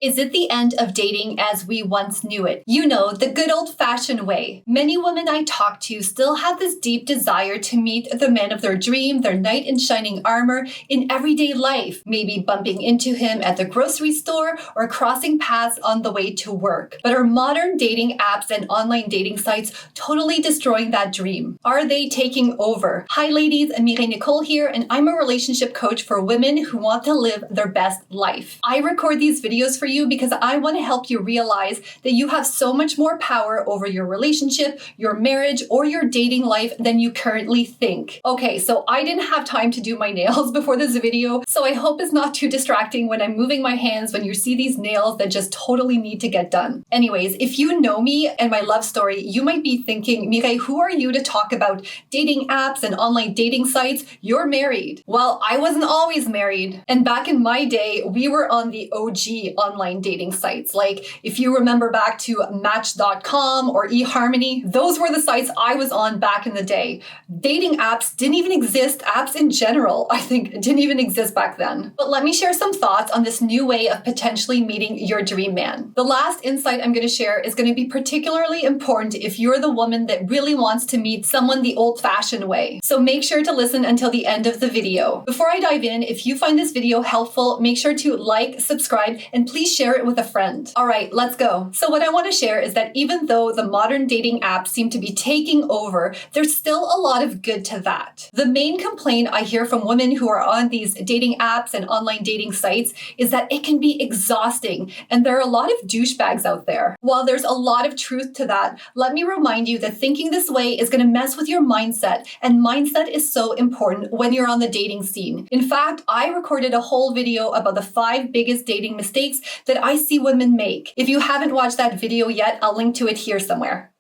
Is it the end of dating as we once knew it? You know, the good old-fashioned way. Many women I talk to still have this deep desire to meet the man of their dream, their knight in shining armor in everyday life, maybe bumping into him at the grocery store or crossing paths on the way to work. But are modern dating apps and online dating sites totally destroying that dream? Are they taking over? Hi ladies, Mireille Nicole here, and I'm a relationship coach for women who want to live their best life. I record these videos for you because I want to help you realize that you have so much more power over your relationship, your marriage, or your dating life than you currently think. Okay, so I didn't have time to do my nails before this video, so I hope it's not too distracting when I'm moving my hands when you see these nails that just totally need to get done. Anyways, if you know me and my love story, you might be thinking, Mireille, who are you to talk about dating apps and online dating sites? You're married. Well, I wasn't always married. And back in my day, we were on the OG online dating sites. Like if you remember back to Match.com or eHarmony, those were the sites I was on back in the day. Dating apps didn't even exist. Apps in general, I think, didn't even exist back then. But let me share some thoughts on this new way of potentially meeting your dream man. The last insight I'm going to share is going to be particularly important if you're the woman that really wants to meet someone the old-fashioned way. So make sure to listen until the end of the video. Before I dive in, if you find this video helpful, make sure to like, subscribe, and please share it with a friend. All right, let's go. So what I want to share is that even though the modern dating apps seem to be taking over, there's still a lot of good to that. The main complaint I hear from women who are on these dating apps and online dating sites is that it can be exhausting and there are a lot of douchebags out there. While there's a lot of truth to that, let me remind you that thinking this way is going to mess with your mindset, and mindset is so important when you're on the dating scene. In fact, I recorded a whole video about the 5 biggest dating mistakes that I see women make. If you haven't watched that video yet, I'll link to it here somewhere.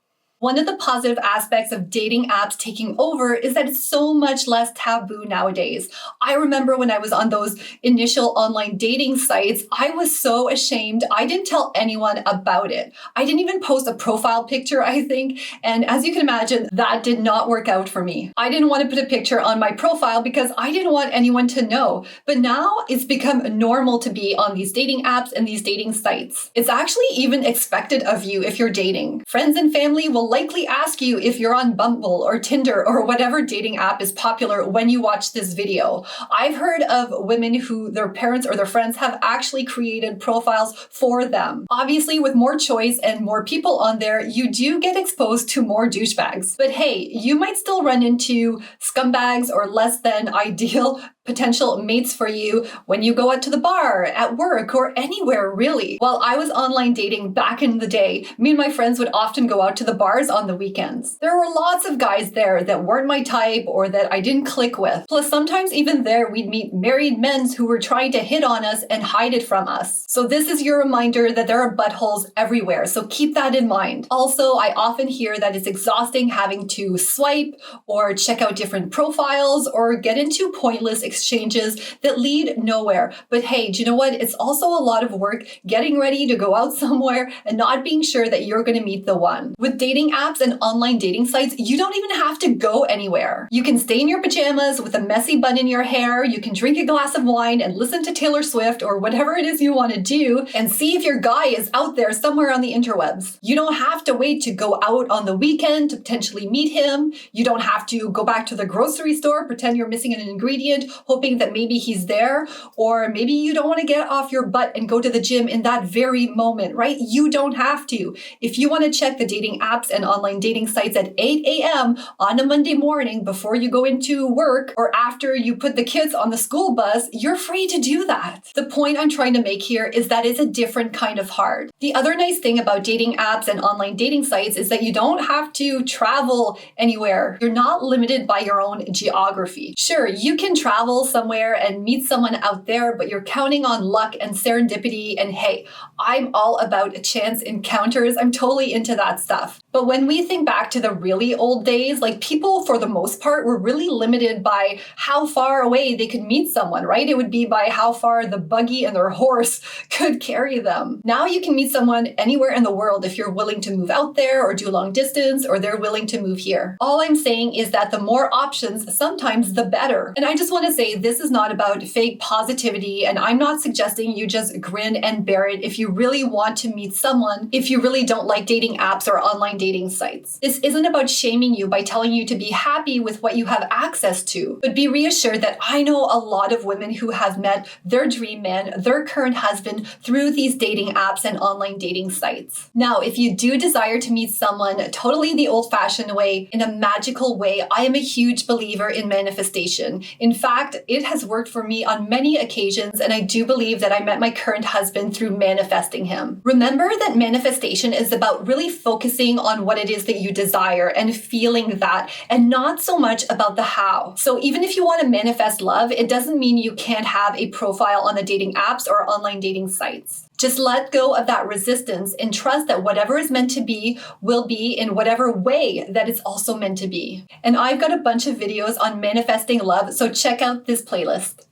One of the positive aspects of dating apps taking over is that it's so much less taboo nowadays. I remember when I was on those initial online dating sites, I was so ashamed. I didn't tell anyone about it. I didn't even post a profile picture, I think. And as you can imagine, that did not work out for me. I didn't want to put a picture on my profile because I didn't want anyone to know. But now it's become normal to be on these dating apps and these dating sites. It's actually even expected of you if you're dating. Friends and family will likely ask you if you're on Bumble or Tinder or whatever dating app is popular when you watch this video. I've heard of women who their parents or their friends have actually created profiles for them. Obviously, with more choice and more people on there, you do get exposed to more douchebags. But hey, you might still run into scumbags or less than ideal potential mates for you when you go out to the bar, at work, or anywhere really. While I was online dating back in the day, me and my friends would often go out to the bars on the weekends. There were lots of guys there that weren't my type or that I didn't click with. Plus, sometimes even there, we'd meet married men who were trying to hit on us and hide it from us. So this is your reminder that there are buttholes everywhere, so keep that in mind. Also, I often hear that it's exhausting having to swipe or check out different profiles or get into pointless exchanges that lead nowhere. But hey, do you know what? It's also a lot of work getting ready to go out somewhere and not being sure that you're going to meet the one. With dating apps and online dating sites, you don't even have to go anywhere. You can stay in your pajamas with a messy bun in your hair, you can drink a glass of wine and listen to Taylor Swift or whatever it is you want to do and see if your guy is out there somewhere on the interwebs. You don't have to wait to go out on the weekend to potentially meet him. You don't have to go back to the grocery store, pretend you're missing an ingredient, hoping that maybe he's there, or maybe you don't want to get off your butt and go to the gym in that very moment, right? You don't have to. If you want to check the dating apps and online dating sites at 8 a.m. on a Monday morning before you go into work or after you put the kids on the school bus, you're free to do that. The point I'm trying to make here is that it's a different kind of hard. The other nice thing about dating apps and online dating sites is that you don't have to travel anywhere. You're not limited by your own geography. Sure, you can travel somewhere and meet someone out there, but you're counting on luck and serendipity. And hey, I'm all about chance encounters. I'm totally into that stuff. But when we think back to the really old days, like people for the most part were really limited by how far away they could meet someone, right? It would be by how far the buggy and their horse could carry them. Now you can meet someone anywhere in the world if you're willing to move out there or do long distance or they're willing to move here. All I'm saying is that the more options, sometimes the better. And I just want to say say this is not about fake positivity, and I'm not suggesting you just grin and bear it if you really want to meet someone, if you really don't like dating apps or online dating sites. This isn't about shaming you by telling you to be happy with what you have access to, but be reassured that I know a lot of women who have met their dream man, their current husband, through these dating apps and online dating sites. Now, if you do desire to meet someone totally the old-fashioned way, in a magical way, I am a huge believer in manifestation. In fact, it has worked for me on many occasions, and I do believe that I met my current husband through manifesting him. Remember that manifestation is about really focusing on what it is that you desire and feeling that, and not so much about the how. So even if you want to manifest love, it doesn't mean you can't have a profile on the dating apps or online dating sites. Just let go of that resistance and trust that whatever is meant to be will be in whatever way that it's also meant to be. And I've got a bunch of videos on manifesting love, so check out this playlist.